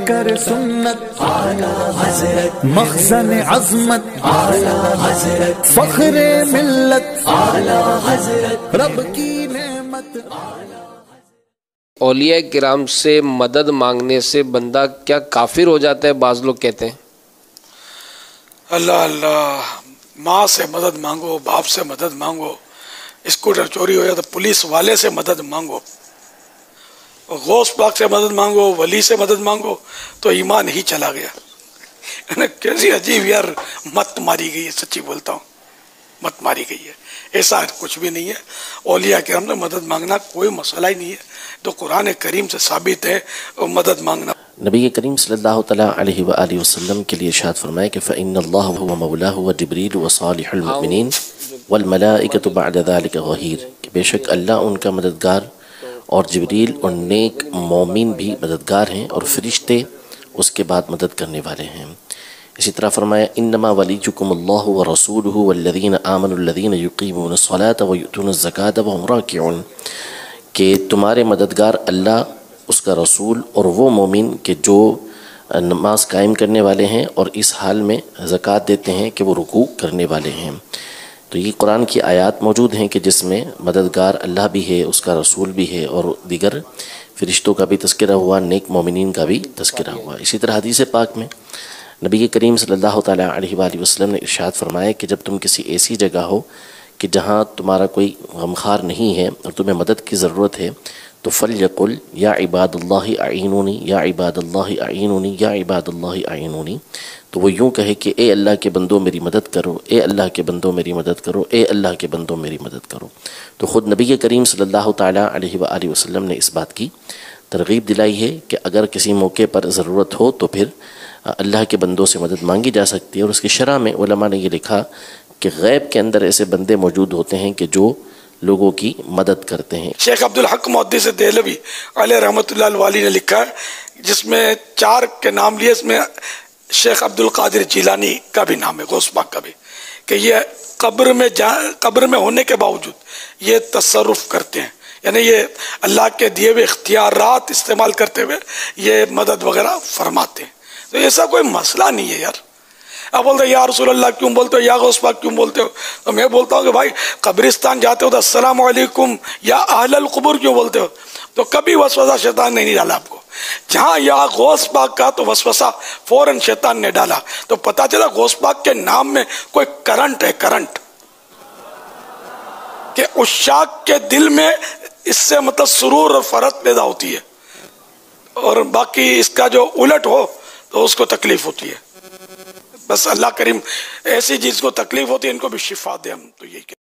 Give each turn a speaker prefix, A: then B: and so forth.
A: کر سنت حضرت مخزن عظمت حضرت فخر ملت حضرت رب کی نعمت۔
B: اولیاء کرام سے مدد مانگنے سے بندہ کیا کافر ہو جاتا ہے؟ بعض لوگ کہتے ہیں
C: اللہ اللہ، ماں سے مدد مانگو، باپ سے مدد مانگو، اسکوٹر چوری ہو جائے تو پولیس والے سے مدد مانگو، غوث پاک سے مدد مانگو، ولی سے مدد مانگو، تو ایمان ہی چلا گیا۔ کیسی عجیب یار مت ماری گئی ہے، سچی بولتا ہوں مت ماری گئی ہے۔ ایسا کچھ بھی نہیں ہے، اولیاء کرام سے مدد مانگنا کوئی مسئلہ ہی نہیں ہے، تو قرآن کریم سے ثابت ہے مدد مانگنا۔
D: نبی کریم صلی اللہ تعالیٰ علیہ وآلہ وسلم کے لیے ارشاد فرمائے کہ فإن اللہ هو مولاه وجبریل وصالح المؤمنین والملائکۃ بعد ذلک ظہیر، کہ بے شک اللہ ان کا مددگار اور جبریل اور نیک مومن بھی مددگار ہیں اور فرشتے اس کے بعد مدد کرنے والے ہیں۔ اسی طرح فرمایا انما ولیکم اللہ ورسولہ والذین آمنوا الذین یقیمون الصلاة ویؤتون الزکاة وهم راکعون، کہ تمہارے مددگار اللہ، اس کا رسول اور وہ مومن کہ جو نماز قائم کرنے والے ہیں اور اس حال میں زکوٰۃ دیتے ہیں کہ وہ رکوع کرنے والے ہیں۔ تو یہ قرآن کی آیات موجود ہیں کہ جس میں مددگار اللہ بھی ہے، اس کا رسول بھی ہے، اور دیگر فرشتوں کا بھی تذکرہ ہوا، نیک مومنین کا بھی تذکرہ ہوا۔ اسی طرح حدیث پاک میں نبی کریم صلی اللہ تعالیٰ علیہ وآلہ وسلم نے ارشاد فرمایا کہ جب تم کسی ایسی جگہ ہو کہ جہاں تمہارا کوئی غمخوار نہیں ہے اور تمہیں مدد کی ضرورت ہے تو فلیقل یا عباد اللہ اعینونی یا عباد اللہ اعینونی یا عباد اللہ اعینونی، تو وہ یوں کہے کہ اے اللہ کے بندوں میری مدد کرو، اے اللہ کے بندوں میری مدد کرو، اے اللہ کے بندوں میری مدد کرو۔ تو خود نبی کریم صلی اللہ تعالیٰ علیہ وآلہ وسلم نے اس بات کی ترغیب دلائی ہے کہ اگر کسی موقع پر ضرورت ہو تو پھر اللہ کے بندوں سے مدد مانگی جا سکتی ہے۔ اور اس کی شرح میں علماء نے یہ لکھا کہ غیب کے اندر ایسے بندے موجود ہوتے ہیں کہ جو لوگوں کی مدد کرتے ہیں۔
C: شیخ عبدالحق محدث دہلوی علیہ رحمۃ اللہ الوالی نے لکھا ہے، جس میں 4 کے نام لیے، اس میں شیخ عبدالقادر جیلانی کا بھی نام ہے، غوث پاک کا بھی، کہ یہ قبر میں ہونے کے باوجود یہ تصرف کرتے ہیں، یعنی یہ اللہ کے دیے ہوئے اختیارات استعمال کرتے ہوئے یہ مدد وغیرہ فرماتے ہیں۔ تو ایسا کوئی مسئلہ نہیں ہے یار۔ اب بولتے ہیں یا رسول اللہ کیوں بولتے ہو، یا غوث پاک کیوں بولتے ہو؟ تو میں بولتا ہوں کہ بھائی قبرستان جاتے ہو تو السلام علیکم یا اہل القبور کیوں بولتے ہو؟ تو کبھی وسوسہ شیطان نے نہیں ڈالا آپ کو۔ جہاں یا غوث پاک کا تو وسوسہ فوراً شیطان نے ڈالا، تو پتہ چلا غوث پاک کے نام میں کوئی کرنٹ ہے، کرنٹ، کہ عشاق کے دل میں اس سے مطلب سرور اور فرحت پیدا ہوتی ہے، اور باقی اس کا جو الٹ ہو تو اس کو تکلیف ہوتی ہے۔ بس اللہ کریم ایسی چیز کو تکلیف ہوتی ہے ان کو بھی شفا دے، ہم تو یہی کہتے ہیں۔